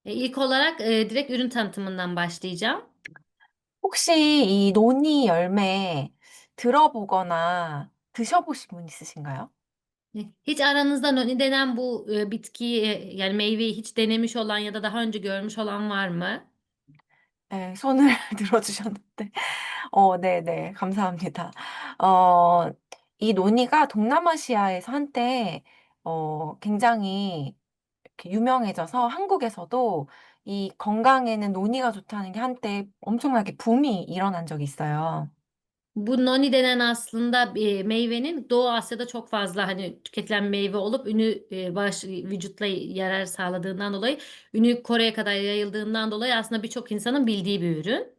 İlk olarak direkt ürün tanıtımından başlayacağım. 혹시 이 노니 열매 들어보거나 드셔보신 분 있으신가요? Hiç aranızda noni denen bu bitkiyi yani meyveyi hiç denemiş olan ya da daha önce görmüş olan var mı? 네, 손을 들어주셨는데. 네네, 감사합니다. 어, 이 노니가 동남아시아에서 한때, 굉장히 이렇게 유명해져서 한국에서도 이 건강에는 노니가 좋다는 게 한때 엄청나게 붐이 일어난 적이 있어요. Bu noni denen aslında meyvenin Doğu Asya'da çok fazla hani tüketilen meyve olup vücutla yarar sağladığından dolayı ünü Kore'ye kadar yayıldığından dolayı aslında birçok insanın bildiği bir ürün.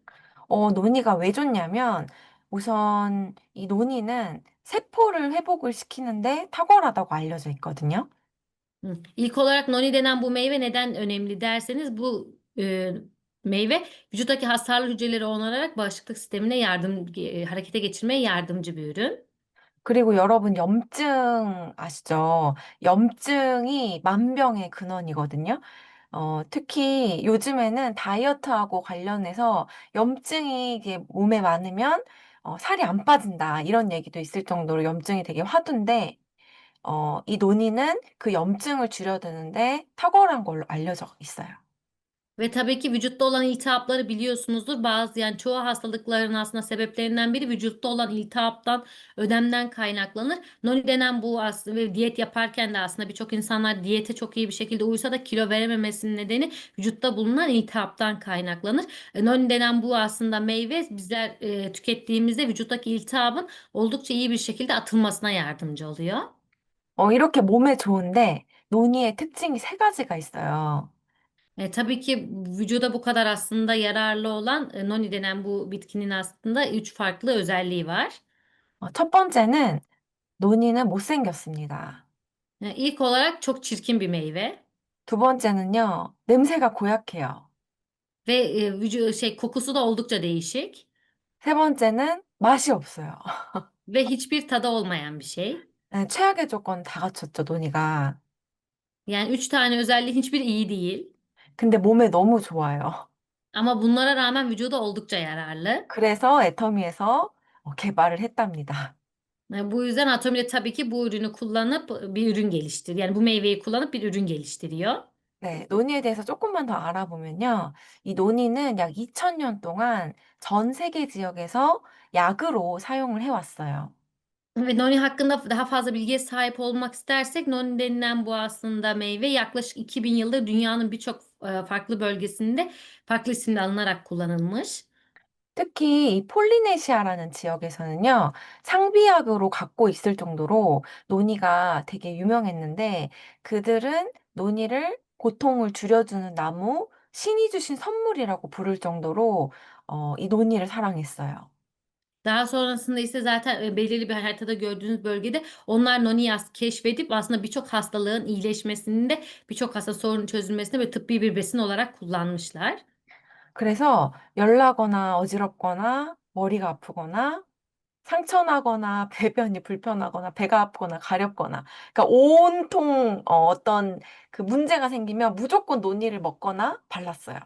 논의가 왜 좋냐면 우선 이 논의는 세포를 회복을 시키는데 탁월하다고 알려져 있거든요. Hı. İlk olarak noni denen bu meyve neden önemli derseniz bu meyve vücuttaki hasarlı hücreleri onararak bağışıklık sistemine harekete geçirmeye yardımcı bir ürün. 그리고 여러분 염증 아시죠? 염증이 만병의 근원이거든요. 특히 요즘에는 다이어트하고 관련해서 염증이 이게 몸에 많으면 살이 안 빠진다 이런 얘기도 있을 정도로 염증이 되게 화두인데 이 논의는 그 염증을 줄여드는데 탁월한 걸로 알려져 있어요. Ve tabii ki vücutta olan iltihapları biliyorsunuzdur. Bazı yani çoğu hastalıkların aslında sebeplerinden biri vücutta olan iltihaptan, ödemden kaynaklanır. Noni denen bu aslında ve diyet yaparken de aslında birçok insanlar diyete çok iyi bir şekilde uysa da kilo verememesinin nedeni vücutta bulunan iltihaptan kaynaklanır. Noni denen bu aslında meyve bizler tükettiğimizde vücuttaki iltihabın oldukça iyi bir şekilde atılmasına yardımcı oluyor. 이렇게 몸에 좋은데 논의의 특징이 세 가지가 있어요. Tabii ki vücuda bu kadar aslında yararlı olan noni denen bu bitkinin aslında üç farklı özelliği var. 첫 번째는 논의는 못생겼습니다. İlk olarak çok çirkin bir meyve 두 번째는요, 냄새가 고약해요. ve kokusu da oldukça değişik 세 번째는 맛이 없어요. ve hiçbir tadı olmayan bir şey. 네, 최악의 조건 다 갖췄죠, 논의가. Yani üç tane özelliği hiçbir iyi değil 근데 몸에 너무 좋아요. ama bunlara rağmen vücuda oldukça yararlı. 그래서 애터미에서 개발을 했답니다. Bu yüzden Atomi de tabii ki bu ürünü kullanıp bir ürün geliştir. Yani bu meyveyi kullanıp bir ürün geliştiriyor. 네, 논의에 대해서 조금만 더 알아보면요. 이 논의는 약 2000년 동안 전 세계 지역에서 약으로 사용을 해왔어요. Ve noni hakkında daha fazla bilgiye sahip olmak istersek noni denilen bu aslında meyve yaklaşık 2000 yıldır dünyanın birçok farklı bölgesinde farklı isimle alınarak kullanılmış. 특히 이 폴리네시아라는 지역에서는요, 상비약으로 갖고 있을 정도로 노니가 되게 유명했는데, 그들은 노니를 고통을 줄여주는 나무, 신이 주신 선물이라고 부를 정도로, 이 노니를 사랑했어요. Daha sonrasında ise zaten belirli bir haritada gördüğünüz bölgede onlar noniyi keşfedip aslında birçok hastalığın iyileşmesinde birçok hasta sorunun çözülmesinde ve tıbbi bir besin olarak kullanmışlar. 그래서 열나거나 어지럽거나 머리가 아프거나 상처 나거나 배변이 불편하거나 배가 아프거나 가렵거나 그러니까 온통 어떤 그 문제가 생기면 무조건 논이를 먹거나 발랐어요.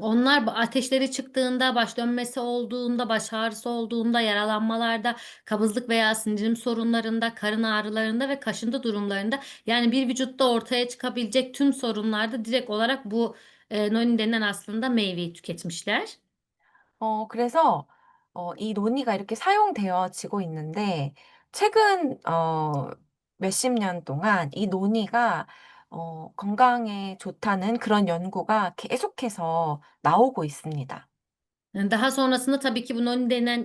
Onlar ateşleri çıktığında, baş dönmesi olduğunda, baş ağrısı olduğunda, yaralanmalarda, kabızlık veya sindirim sorunlarında, karın ağrılarında ve kaşıntı durumlarında yani bir vücutta ortaya çıkabilecek tüm sorunlarda direkt olarak bu noni denen aslında meyveyi tüketmişler. 그래서 이 논이가 이렇게 사용되어지고 있는데 최근 몇십 년 동안 이 논이가 건강에 좋다는 그런 연구가 계속해서 나오고 있습니다. Yani daha sonrasında tabii ki bu noni denen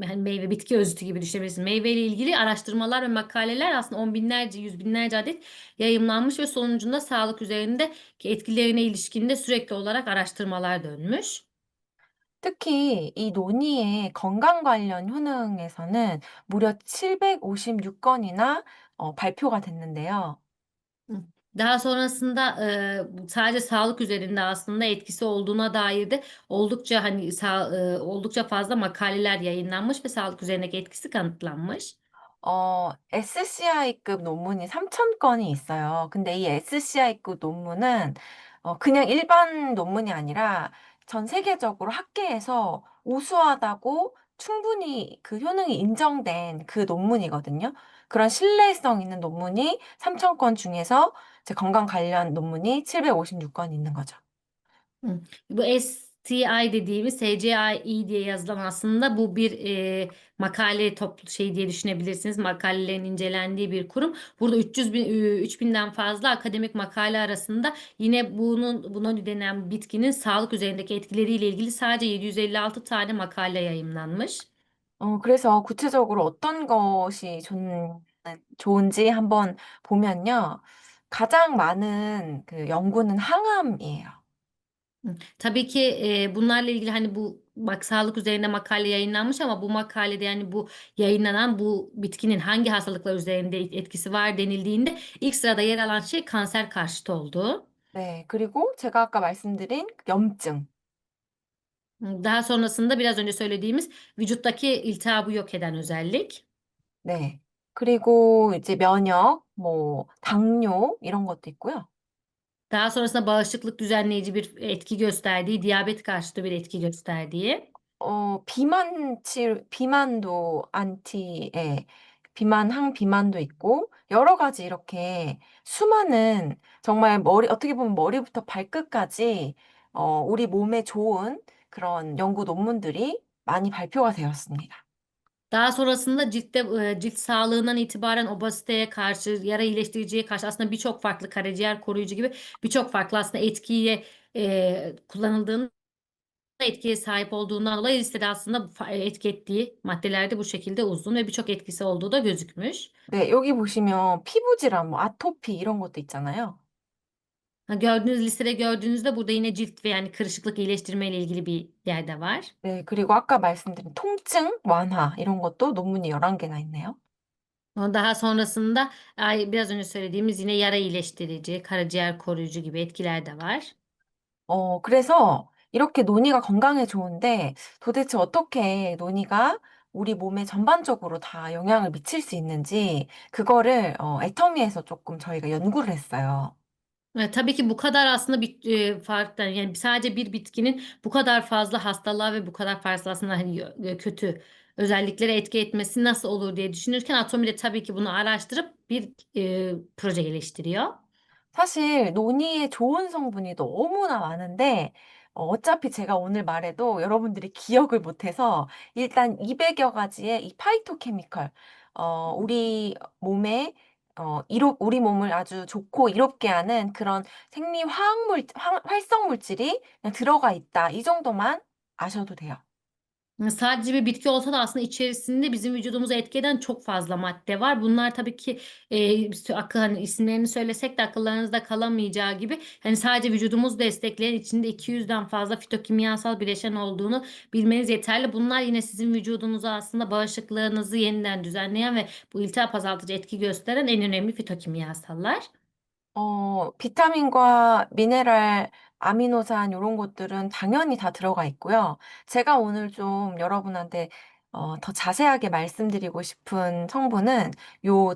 hani meyve bitki özütü gibi düşünebilirsiniz. Meyve ile ilgili araştırmalar ve makaleler aslında on binlerce, yüz binlerce adet yayımlanmış ve sonucunda sağlık üzerinde ki etkilerine ilişkinde sürekli olarak araştırmalar dönmüş. 특히 이 논의의 건강 관련 효능에서는 무려 756건이나 발표가 됐는데요. Hı. Daha sonrasında sadece sağlık üzerinde aslında etkisi olduğuna dair de oldukça oldukça fazla makaleler yayınlanmış ve sağlık üzerindeki etkisi kanıtlanmış. SCI급 논문이 3,000건이 있어요. 근데 이 SCI급 논문은 그냥 일반 논문이 아니라 전 세계적으로 학계에서 우수하다고 충분히 그 효능이 인정된 그 논문이거든요. 그런 신뢰성 있는 논문이 3,000건 중에서 제 건강 관련 논문이 756건 있는 거죠. Hı. Bu STI dediğimiz SCI diye yazılan aslında bu bir makale toplu şey diye düşünebilirsiniz. Makalelerin incelendiği bir kurum. Burada 300 bin, 3000'den fazla akademik makale arasında yine buna denen bitkinin sağlık üzerindeki etkileriyle ilgili sadece 756 tane makale yayımlanmış. 그래서 구체적으로 어떤 것이 좋은지 한번 보면요. 가장 많은 그 연구는 항암이에요. Hı. Tabii ki bunlarla ilgili hani bu bak sağlık üzerine makale yayınlanmış ama bu makalede yani bu yayınlanan bu bitkinin hangi hastalıklar üzerinde etkisi var denildiğinde ilk sırada yer alan şey kanser karşıtı oldu. 네, 그리고 제가 아까 말씀드린 염증. Daha sonrasında biraz önce söylediğimiz vücuttaki iltihabı yok eden özellik. 네. 그리고 이제 면역, 당뇨, 이런 것도 있고요. Daha sonrasında bağışıklık düzenleyici bir etki gösterdiği, diyabet karşıtı bir etki gösterdiği. 비만도 항비만도 있고, 여러 가지 이렇게 수많은, 정말 어떻게 보면 머리부터 발끝까지, 우리 몸에 좋은 그런 연구 논문들이 많이 발표가 되었습니다. Daha sonrasında cilt sağlığından itibaren obeziteye karşı, yara iyileştiriciye karşı aslında birçok farklı karaciğer koruyucu gibi birçok farklı aslında kullanıldığında etkiye sahip olduğundan dolayı listede aslında etki ettiği maddelerde bu şekilde uzun ve birçok etkisi olduğu da gözükmüş. 네, 여기 보시면 피부 질환, 아토피 이런 것도 있잖아요. Listede gördüğünüzde burada yine cilt ve yani kırışıklık iyileştirme ile ilgili bir yerde var. 네, 그리고 아까 말씀드린 통증 완화 이런 것도 논문이 11개나 있네요. Daha sonrasında biraz önce söylediğimiz yine yara iyileştirici, karaciğer koruyucu gibi etkiler de var. 그래서 이렇게 논의가 건강에 좋은데 도대체 어떻게 논의가 우리 몸에 전반적으로 다 영향을 미칠 수 있는지 그거를 애터미에서 조금 저희가 연구를 했어요. Tabii ki bu kadar aslında bir farktan yani sadece bir bitkinin bu kadar fazla hastalığa ve bu kadar fazla aslında hani kötü özelliklere etki etmesi nasıl olur diye düşünürken Atomi de tabii ki bunu araştırıp bir proje geliştiriyor. 사실 논의에 좋은 성분이 너무나 많은데 어차피 제가 오늘 말해도 여러분들이 기억을 못해서 일단 200여 가지의 이 파이토케미컬 우리 몸을 아주 좋고 이롭게 하는 그런 활성 물질이 그냥 들어가 있다. 이 정도만 아셔도 돼요. Sadece bir bitki olsa da aslında içerisinde bizim vücudumuzu etki eden çok fazla madde var. Bunlar tabii ki hani isimlerini söylesek de akıllarınızda kalamayacağı gibi hani sadece vücudumuzu destekleyen içinde 200'den fazla fitokimyasal bileşen olduğunu bilmeniz yeterli. Bunlar yine sizin vücudunuza aslında bağışıklığınızı yeniden düzenleyen ve bu iltihap azaltıcı etki gösteren en önemli fitokimyasallar. 비타민과 미네랄, 아미노산 요런 것들은 당연히 다 들어가 있고요. 제가 o늘 좀 여러분한테 더 자세하게 말씀드리고 싶은 성분은 요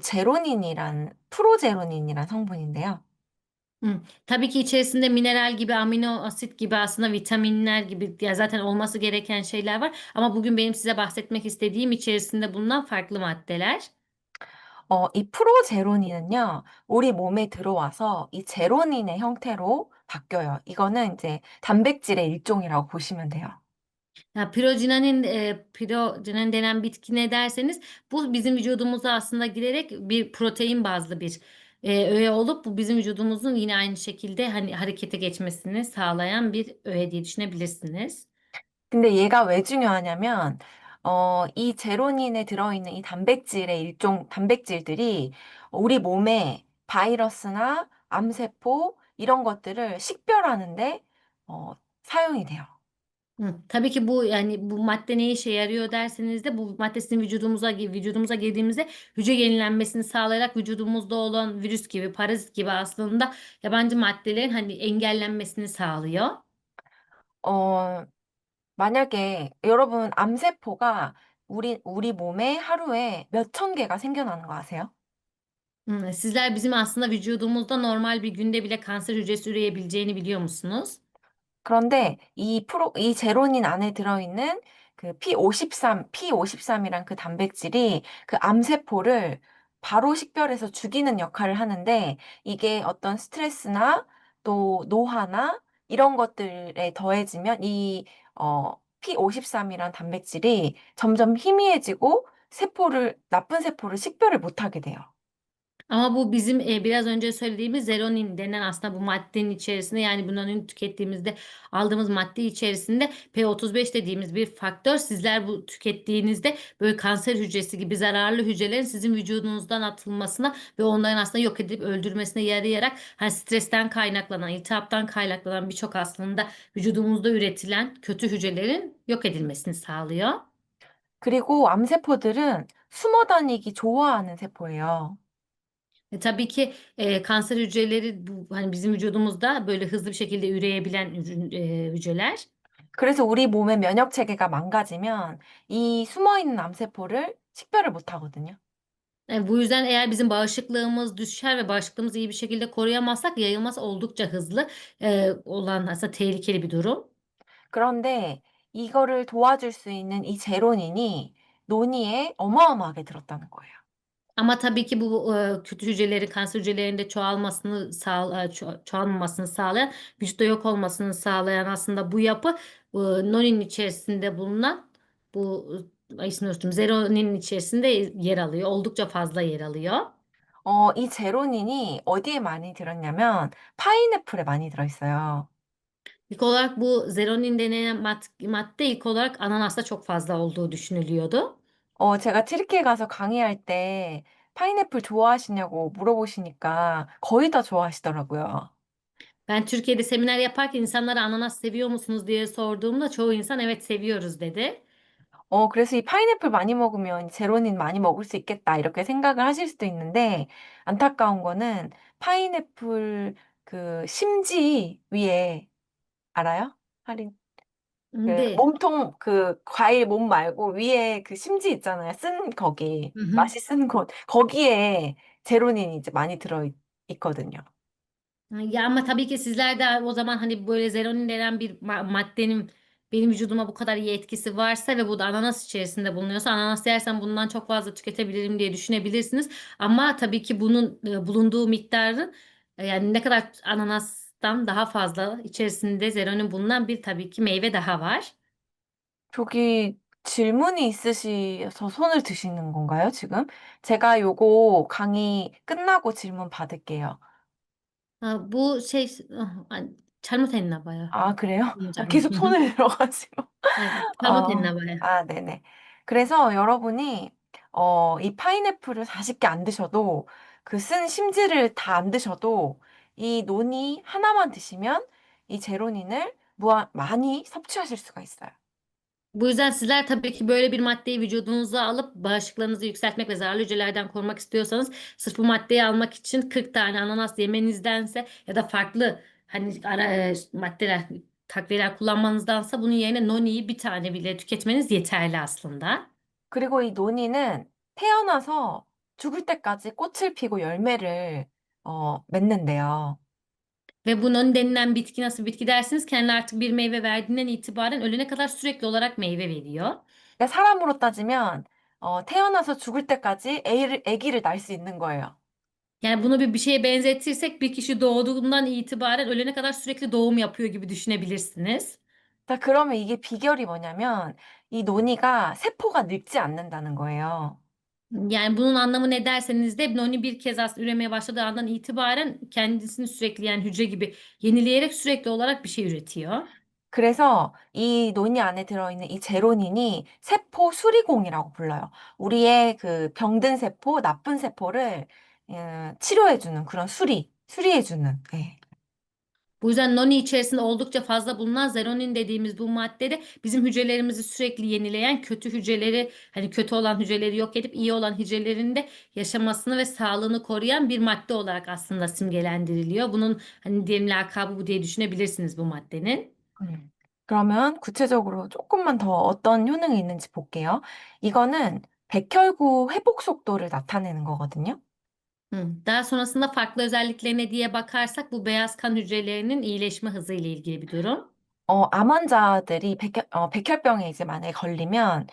프로제로닌이란 성분인데요. Tabii ki içerisinde mineral gibi, amino asit gibi aslında vitaminler gibi ya zaten olması gereken şeyler var. Ama bugün benim size bahsetmek istediğim içerisinde bulunan farklı maddeler. 이 프로제로닌은요, 우리 몸에 들어와서 이 제로닌의 형태로 바뀌어요. 이거는 이제 단백질의 일종이라고 보시면 돼요. Pirojinanin denen bitki ne derseniz bu bizim vücudumuza aslında girerek bir protein bazlı bir öğe olup bu bizim vücudumuzun yine aynı şekilde hani harekete geçmesini sağlayan bir öğe diye düşünebilirsiniz. 근데 얘가 왜 중요하냐면, 이 제로닌에 들어있는 이 단백질들이 우리 몸에 바이러스나 암세포 이런 것들을 식별하는데, 사용이 돼요. Tabii ki bu yani bu madde ne işe yarıyor derseniz de bu madde sizin vücudumuza girdiğimizde hücre yenilenmesini sağlayarak vücudumuzda olan virüs gibi, parazit gibi aslında yabancı maddelerin hani engellenmesini sağlıyor. 어, 만약에 여러분 암세포가 우리 몸에 하루에 몇 천 개가 생겨나는 거 아세요? Sizler bizim aslında vücudumuzda normal bir günde bile kanser hücresi üreyebileceğini biliyor musunuz? 그런데 이 제로닌 안에 들어있는 그 P53이란 그 단백질이 그 암세포를 바로 식별해서 죽이는 역할을 하는데 이게 어떤 스트레스나 또 노화나 이런 것들에 더해지면 P53이란 단백질이 점점 희미해지고 나쁜 세포를 식별을 못하게 돼요. Ama bu bizim biraz önce söylediğimiz zeronin denen aslında bu maddenin içerisinde, yani bunların tükettiğimizde aldığımız madde içerisinde P35 dediğimiz bir faktör. Sizler bu tükettiğinizde böyle kanser hücresi gibi zararlı hücrelerin sizin vücudunuzdan atılmasına ve onların aslında yok edip öldürmesine yarayarak hani stresten kaynaklanan, iltihaptan kaynaklanan birçok aslında vücudumuzda üretilen kötü hücrelerin yok edilmesini sağlıyor. 그리고 암세포들은 숨어 다니기 좋아하는 세포예요. Tabii ki kanser hücreleri bu hani bizim vücudumuzda böyle hızlı bir şekilde üreyebilen hücreler. 그래서 우리 몸의 면역 체계가 망가지면 이 숨어있는 암세포를 식별을 못 하거든요. Bu yüzden eğer bizim bağışıklığımız düşer ve bağışıklığımızı iyi bir şekilde koruyamazsak yayılması oldukça hızlı olan aslında tehlikeli bir durum. 그런데 이거를 도와줄 수 있는 이 제로닌이 논의에 어마어마하게 들었다는 거예요. Ama tabii ki bu kötü hücrelerin kanser hücrelerinde çoğalmamasını sağlayan, vücutta yok olmasını sağlayan aslında bu yapı noninin içerisinde bulunan bu ismini unuttum. Zeroninin içerisinde yer alıyor. Oldukça fazla yer alıyor. 이 제로닌이 어디에 많이 들었냐면 파인애플에 많이 들어있어요. İlk olarak bu zeronin denen madde ilk olarak ananasta çok fazla olduğu düşünülüyordu. 제가 튀르키예 가서 강의할 때 파인애플 좋아하시냐고 물어보시니까 거의 다 좋아하시더라고요. Ben Türkiye'de seminer yaparken insanlara ananas seviyor musunuz diye sorduğumda çoğu insan evet seviyoruz dedi. 그래서 이 파인애플 많이 먹으면 제로닌 많이 먹을 수 있겠다, 이렇게 생각을 하실 수도 있는데, 안타까운 거는 파인애플 그 심지 위에, 알아요? 할인, 그 De. 몸통, 그 과일 몸 말고 위에 그 심지 있잖아요. Hı hı. 맛이 쓴 곳. 거기에 제로닌이 이제 많이 있거든요. Ya ama tabii ki sizler de o zaman hani böyle zeronin denen bir maddenin benim vücuduma bu kadar iyi etkisi varsa ve bu da ananas içerisinde bulunuyorsa ananas yersem bundan çok fazla tüketebilirim diye düşünebilirsiniz. Ama tabii ki bunun bulunduğu miktarın yani ne kadar ananastan daha fazla içerisinde zeronin bulunan bir tabii ki meyve daha var. 저기 질문이 있으셔서 손을 드시는 건가요, 지금? 제가 요거 강의 끝나고 질문 받을게요. Bu şey 아, 잘못했나 봐요. 아, 그래요? 너무 잘못. 계속 손을 들어가지고. 잘못했나 봐요. 네네. 그래서 여러분이, 이 파인애플을 40개 안 드셔도, 그 쓴 심지를 다 안 드셔도, 이 논이 하나만 드시면 이 제로닌을 많이 섭취하실 수가 있어요. Bu yüzden sizler tabii ki böyle bir maddeyi vücudunuza alıp bağışıklığınızı yükseltmek ve zararlı hücrelerden korumak istiyorsanız sırf bu maddeyi almak için 40 tane ananas yemenizdense ya da farklı hani maddeler, takviyeler kullanmanızdansa bunun yerine noni'yi bir tane bile tüketmeniz yeterli aslında. 그리고 이 논이는 태어나서 죽을 때까지 꽃을 피고 열매를, 맺는데요. Ve bu noni denilen bitki nasıl bir bitki dersiniz? Kendine artık bir meyve verdiğinden itibaren ölene kadar sürekli olarak meyve veriyor. 그러니까 사람으로 따지면, 태어나서 죽을 때까지 아기를 낳을 수 있는 거예요. Yani bunu bir şeye benzetirsek bir kişi doğduğundan itibaren ölene kadar sürekli doğum yapıyor gibi düşünebilirsiniz. 자, 그러면 이게 비결이 뭐냐면, 이 논이가 세포가 늙지 않는다는 거예요. Yani bunun anlamı ne derseniz de noni bir kez aslında üremeye başladığı andan itibaren kendisini sürekli yani hücre gibi yenileyerek sürekli olarak bir şey üretiyor. 그래서 이 논이 안에 들어있는 이 제로닌이 세포 수리공이라고 불러요. 우리의 그 병든 세포, 나쁜 세포를 치료해주는 그런 수리해주는. 네. Bu yüzden noni içerisinde oldukça fazla bulunan zeronin dediğimiz bu maddede bizim hücrelerimizi sürekli yenileyen kötü hücreleri hani kötü olan hücreleri yok edip iyi olan hücrelerin de yaşamasını ve sağlığını koruyan bir madde olarak aslında simgelendiriliyor. Bunun hani diyelim lakabı bu diye düşünebilirsiniz bu maddenin. 그러면 구체적으로 조금만 더 어떤 효능이 있는지 볼게요. 이거는 백혈구 회복 속도를 나타내는 거거든요. Daha sonrasında farklı özelliklerine diye bakarsak bu beyaz kan hücrelerinin iyileşme hızı ile ilgili bir durum. 암 환자들이 백혈병에 이제 만약에 걸리면,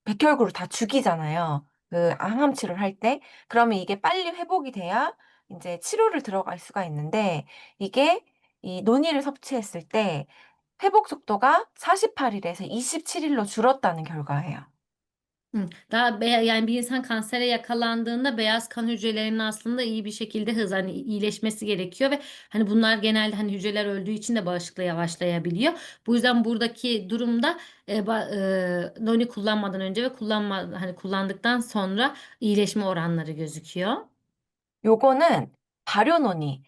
백혈구를 다 죽이잖아요. 그 항암 치료를 할 때. 그러면 이게 빨리 회복이 돼야 이제 치료를 들어갈 수가 있는데, 이게 이 논이를 섭취했을 때 회복 속도가 48일에서 27일로 줄었다는 결과예요. Yani bir insan kansere yakalandığında beyaz kan hücrelerinin aslında iyi bir şekilde hani iyileşmesi gerekiyor ve hani bunlar genelde hani hücreler öldüğü için de bağışıklığı yavaşlayabiliyor. Bu yüzden buradaki durumda noni kullanmadan önce ve hani kullandıktan sonra iyileşme oranları gözüküyor. 요거는 발효논이,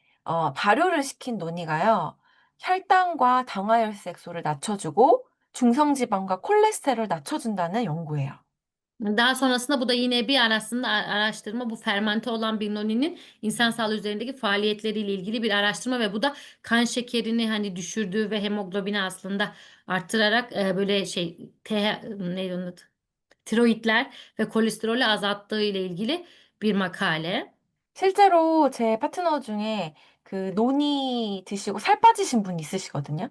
발효를 시킨 논이가요, 혈당과 당화혈색소를 낮춰주고 중성지방과 콜레스테롤을 낮춰준다는 연구예요. Daha sonrasında bu da yine bir arasında araştırma, bu fermente olan bir noninin insan sağlığı üzerindeki faaliyetleriyle ilgili bir araştırma ve bu da kan şekerini hani düşürdüğü ve hemoglobini aslında arttırarak böyle ne onun adı? Tiroidler ve kolesterolü azalttığı ile ilgili bir makale. 실제로 제 파트너 중에 그 논이 드시고 살 빠지신 분 있으시거든요.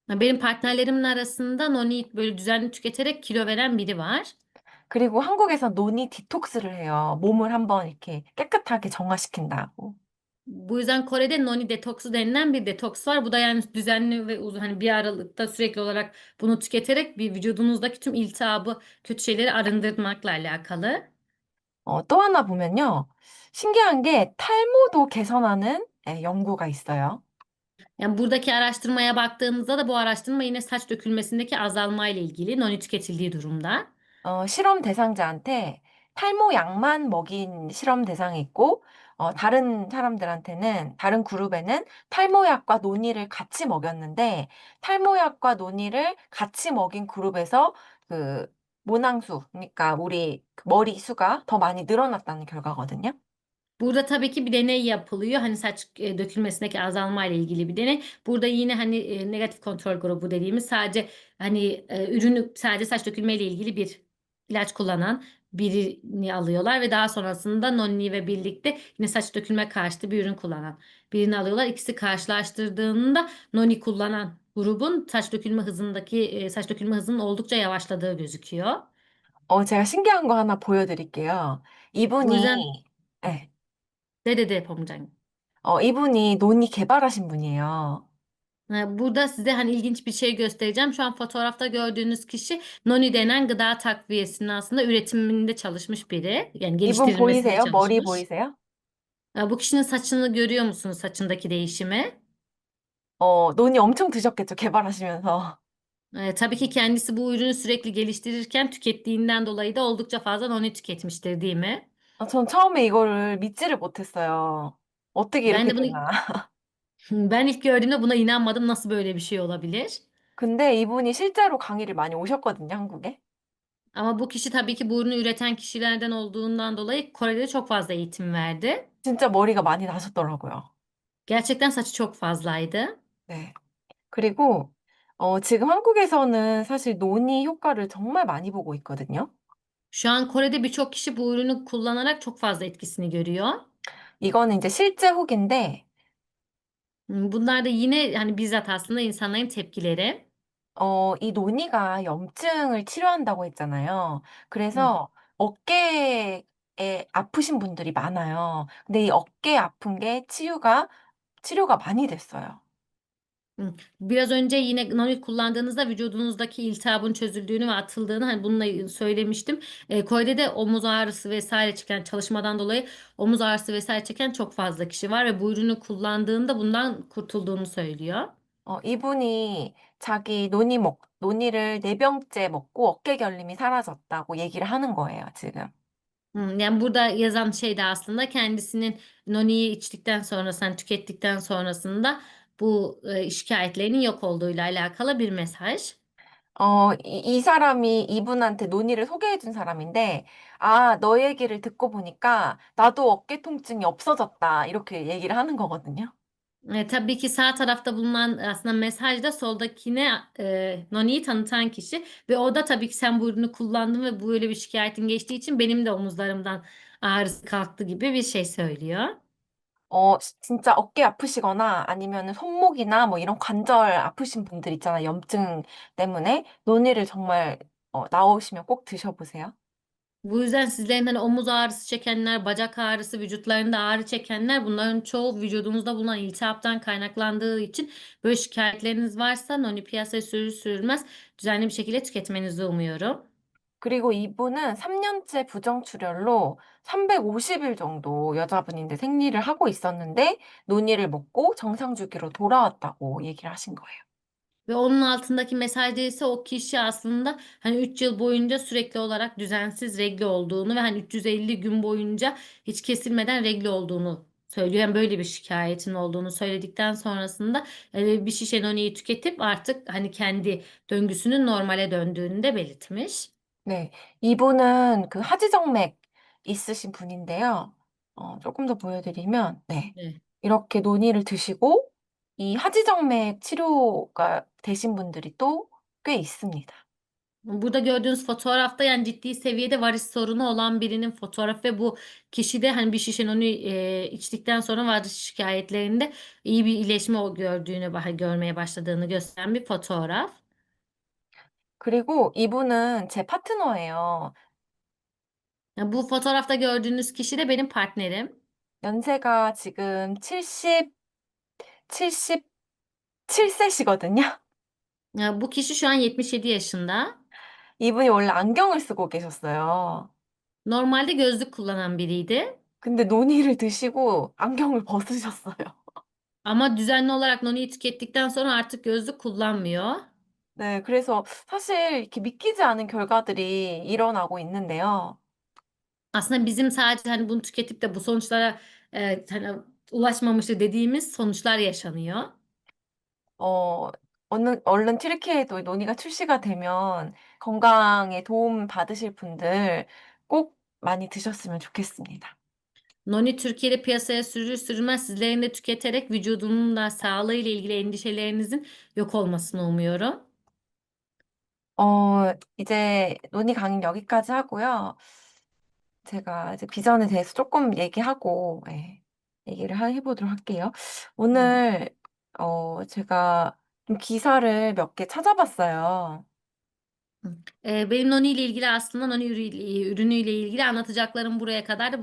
Benim partnerlerimin arasında noni böyle düzenli tüketerek kilo veren biri var. 그리고 한국에서 논이 디톡스를 해요. 몸을 한번 이렇게 깨끗하게 정화시킨다고. Bu yüzden Kore'de noni detoksu denilen bir detoks var. Bu da yani düzenli ve uzun hani bir aralıkta sürekli olarak bunu tüketerek bir vücudunuzdaki tüm iltihabı, kötü şeyleri arındırmakla alakalı. 또 하나 보면요. 신기한 게 탈모도 개선하는 연구가 있어요. Yani buradaki araştırmaya baktığımızda da bu araştırma yine saç dökülmesindeki azalma ile ilgili noni tüketildiği durumda. 실험 대상자한테 탈모 약만 먹인 실험 대상이 있고, 다른 사람들한테는, 다른 그룹에는 탈모약과 논이를 같이 먹였는데, 탈모약과 논이를 같이 먹인 그룹에서 그 모낭수, 그러니까 우리 그 머리 수가 더 많이 늘어났다는 결과거든요. Burada tabii ki bir deney yapılıyor. Hani saç dökülmesindeki azalma ile ilgili bir deney. Burada yine hani negatif kontrol grubu dediğimiz sadece hani ürünü sadece saç dökülme ile ilgili bir ilaç kullanan birini alıyorlar ve daha sonrasında nonni ve birlikte yine saç dökülme karşıtı bir ürün kullanan birini alıyorlar. İkisi karşılaştırdığında nonni kullanan grubun saç dökülme hızının oldukça yavaşladığı gözüküyor. 제가 신기한 거 하나 보여드릴게요. Bu 이분이, yüzden 네, dede yapımcı. 이분이 논이 개발하신 분이에요. Burada size hani ilginç bir şey göstereceğim. Şu an fotoğrafta gördüğünüz kişi Noni denen gıda takviyesinin aslında üretiminde çalışmış biri. Yani 이분 geliştirilmesinde 보이세요? 머리 çalışmış. 보이세요? Bu kişinin saçını görüyor musunuz? Saçındaki değişimi. 논이 엄청 드셨겠죠, 개발하시면서. Tabii ki kendisi bu ürünü sürekli geliştirirken tükettiğinden dolayı da oldukça fazla Noni tüketmiştir, değil mi? 전 처음에 이거를 믿지를 못했어요. 어떻게 Ben 이렇게 de bunu 되나. ben ilk gördüğümde buna inanmadım. Nasıl böyle bir şey olabilir? 근데 이분이 실제로 강의를 많이 오셨거든요, 한국에. Ama bu kişi tabii ki bu ürünü üreten kişilerden olduğundan dolayı Kore'de çok fazla eğitim verdi. 진짜 머리가 많이 나셨더라고요. Gerçekten saçı çok fazlaydı. 네. 그리고 지금 한국에서는 사실 논의 효과를 정말 많이 보고 있거든요. Şu an Kore'de birçok kişi bu ürünü kullanarak çok fazla etkisini görüyor. 이거는 이제 실제 후기인데, Bunlar da yine hani bizzat aslında insanların tepkileri. 이 논의가 염증을 치료한다고 했잖아요. Hı, 그래서 어깨에 아프신 분들이 많아요. 근데 이 어깨 아픈 게 치료가 많이 됐어요. hı. Biraz önce yine Nonil kullandığınızda vücudunuzdaki iltihabın çözüldüğünü ve atıldığını hani bununla söylemiştim. Kore'de de omuz ağrısı vesaire çeken çalışmadan dolayı omuz ağrısı vesaire çeken çok fazla kişi var ve bu ürünü kullandığında bundan kurtulduğunu söylüyor. 이분이 자기 논의를 4병째 먹고 어깨 결림이 사라졌다고 얘기를 하는 거예요, 지금. Yani burada yazan şey de aslında kendisinin noniyi içtikten sonrasında, tükettikten sonrasında bu şikayetlerinin yok olduğuyla alakalı bir mesaj. 이 사람이 이분한테 논의를 소개해 준 사람인데, 너 얘기를 듣고 보니까 나도 어깨 통증이 없어졌다. 이렇게 얘기를 하는 거거든요. Tabii ki sağ tarafta bulunan aslında mesajda soldakine Noni'yi tanıtan kişi ve o da tabii ki sen bu ürünü kullandın ve böyle bir şikayetin geçtiği için benim de omuzlarımdan ağrısı kalktı gibi bir şey söylüyor. 진짜 어깨 아프시거나 아니면 손목이나 뭐 이런 관절 아프신 분들 있잖아요. 염증 때문에. 논의를 정말 나오시면 꼭 드셔보세요. Bu yüzden sizlerin hani omuz ağrısı çekenler, bacak ağrısı, vücutlarında ağrı çekenler bunların çoğu vücudunuzda bulunan iltihaptan kaynaklandığı için böyle şikayetleriniz varsa noni piyasaya sürür sürülmez düzenli bir şekilde tüketmenizi umuyorum. 그리고 이분은 3년째 부정출혈로 350일 정도 여자분인데 생리를 하고 있었는데 논의를 먹고 정상 주기로 돌아왔다고 얘기를 하신 거예요. Ve onun altındaki mesajda ise o kişi aslında hani 3 yıl boyunca sürekli olarak düzensiz regl olduğunu ve hani 350 gün boyunca hiç kesilmeden regl olduğunu söylüyor. Yani böyle bir şikayetin olduğunu söyledikten sonrasında bir şişe noniyi tüketip artık hani kendi döngüsünün normale döndüğünü de belirtmiş. 네, 이분은 그 하지정맥 있으신 분인데요. 조금 더 보여드리면, 네, Evet. 이렇게 논의를 드시고 이 하지정맥 치료가 되신 분들이 또 꽤 있습니다. Burada gördüğünüz fotoğrafta yani ciddi seviyede varis sorunu olan birinin fotoğrafı ve bu kişi de hani bir şişe onu içtikten sonra varis şikayetlerinde iyi bir iyileşme gördüğünü, görmeye başladığını gösteren bir fotoğraf. 그리고 이분은 제 파트너예요. Yani bu fotoğrafta gördüğünüz kişi de benim partnerim. 연세가 지금 77세시거든요. Yani bu kişi şu an 77 yaşında. 이분이 원래 안경을 쓰고 계셨어요. Normalde gözlük kullanan biriydi. 근데 논의를 드시고 안경을 벗으셨어요. Ama düzenli olarak noniyi tükettikten sonra artık gözlük kullanmıyor. 네, 그래서 사실 이렇게 믿기지 않은 결과들이 일어나고 있는데요. Aslında bizim sadece hani bunu tüketip de bu sonuçlara hani ulaşmamıştı dediğimiz sonuçlar yaşanıyor. 어, 얼른 튀르키예도 논의가 출시가 되면 건강에 도움 받으실 분들 꼭 많이 드셨으면 좋겠습니다. Noni Türkiye'de piyasaya sürülür sürülmez sizlerin de tüketerek vücudunun da sağlığı ile ilgili endişelerinizin yok olmasını umuyorum. 이제 논의 강의 여기까지 하고요. 제가 이제 비전에 대해서 조금 얘기하고, 예, 얘기를 해보도록 할게요. Hı. 오늘, 제가 좀 기사를 몇 개 찾아봤어요. Benim Noni ile ilgili aslında ürünüyle ilgili anlatacaklarım buraya kadar.